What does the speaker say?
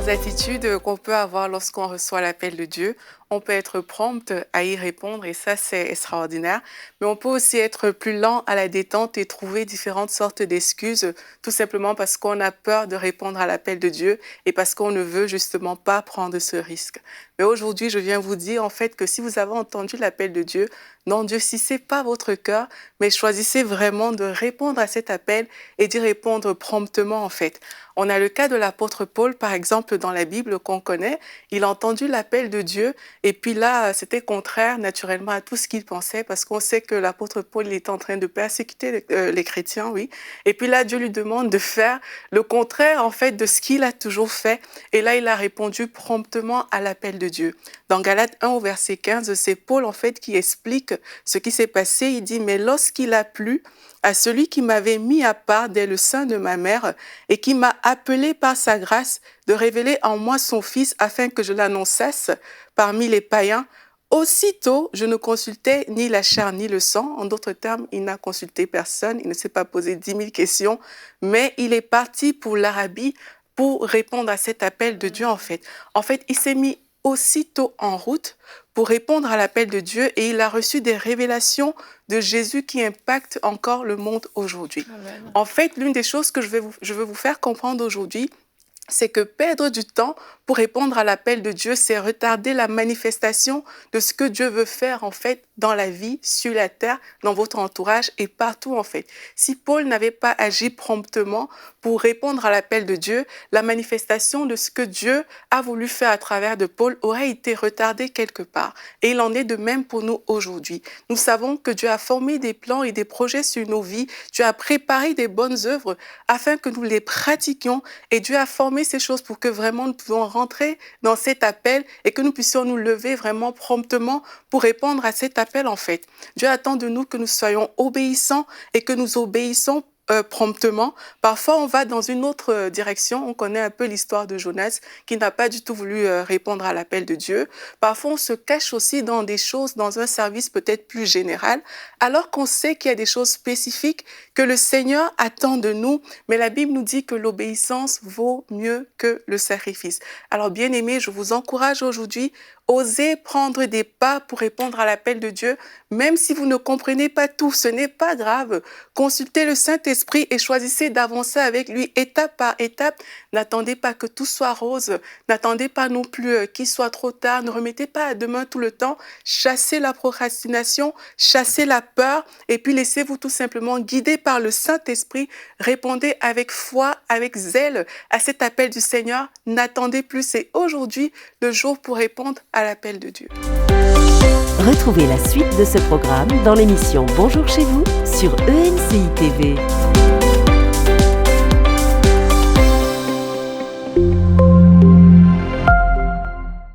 différentes attitudes qu'on peut avoir lorsqu'on reçoit l'appel de Dieu. On peut être prompte à y répondre et ça, c'est extraordinaire. Mais on peut aussi être plus lent à la détente et trouver différentes sortes d'excuses, tout simplement parce qu'on a peur de répondre à l'appel de Dieu et parce qu'on ne veut justement pas prendre ce risque. Mais aujourd'hui, je viens vous dire en fait que si vous avez entendu l'appel de Dieu, n'endurcissez pas votre cœur, mais choisissez vraiment de répondre à cet appel et d'y répondre promptement en fait. On a le cas de l'apôtre Paul, par exemple, dans la Bible qu'on connaît. Il a entendu l'appel de Dieu et puis là, c'était contraire naturellement à tout ce qu'il pensait parce qu'on sait que l'apôtre Paul il est en train de persécuter les chrétiens, oui. Et puis là, Dieu lui demande de faire le contraire en fait de ce qu'il a toujours fait. Et là, il a répondu promptement à l'appel de Dieu. Dans Galates 1 au verset 15, c'est Paul en fait qui explique ce qui s'est passé. Il dit « Mais lorsqu'il a plu à celui qui m'avait mis à part dès le sein de ma mère et qui m'a appelé par sa grâce de révéler en moi son Fils afin que je l'annonçasse parmi les païens, aussitôt je ne consultais ni la chair ni le sang. » En d'autres termes, il n'a consulté personne, il ne s'est pas posé 10 000 questions, mais il est parti pour l'Arabie pour répondre à cet appel de Dieu en fait. En fait, il s'est mis aussitôt en route pour répondre à l'appel de Dieu et il a reçu des révélations de Jésus qui impactent encore le monde aujourd'hui. Amen. En fait, l'une des choses que je veux vous faire comprendre aujourd'hui, c'est que perdre du temps pour répondre à l'appel de Dieu, c'est retarder la manifestation de ce que Dieu veut faire en fait dans la vie, sur la terre, dans votre entourage et partout en fait. Si Paul n'avait pas agi promptement pour répondre à l'appel de Dieu, la manifestation de ce que Dieu a voulu faire à travers de Paul aurait été retardée quelque part. Et il en est de même pour nous aujourd'hui. Nous savons que Dieu a formé des plans et des projets sur nos vies. Dieu a préparé des bonnes œuvres afin que nous les pratiquions et Dieu a formé ces choses pour que vraiment nous puissions rentrer dans cet appel et que nous puissions nous lever vraiment promptement pour répondre à cet appel en fait. Dieu attend de nous que nous soyons obéissants et que nous obéissons promptement. Parfois, on va dans une autre direction. On connaît un peu l'histoire de Jonas qui n'a pas du tout voulu répondre à l'appel de Dieu. Parfois, on se cache aussi dans des choses, dans un service peut-être plus général, alors qu'on sait qu'il y a des choses spécifiques que le Seigneur attend de nous. Mais la Bible nous dit que l'obéissance vaut mieux que le sacrifice. Alors, bien-aimés, je vous encourage aujourd'hui, osez prendre des pas pour répondre à l'appel de Dieu, même si vous ne comprenez pas tout, ce n'est pas grave. Consultez le Saint-Esprit et choisissez d'avancer avec lui étape par étape. N'attendez pas que tout soit rose, n'attendez pas non plus qu'il soit trop tard, ne remettez pas à demain tout le temps. Chassez la procrastination, chassez la peur et puis laissez-vous tout simplement guider par le Saint-Esprit. Répondez avec foi, avec zèle à cet appel du Seigneur. N'attendez plus, c'est aujourd'hui le jour pour répondre à l'appel de Dieu. Retrouvez la suite de ce programme dans l'émission Bonjour chez vous sur ENCI TV.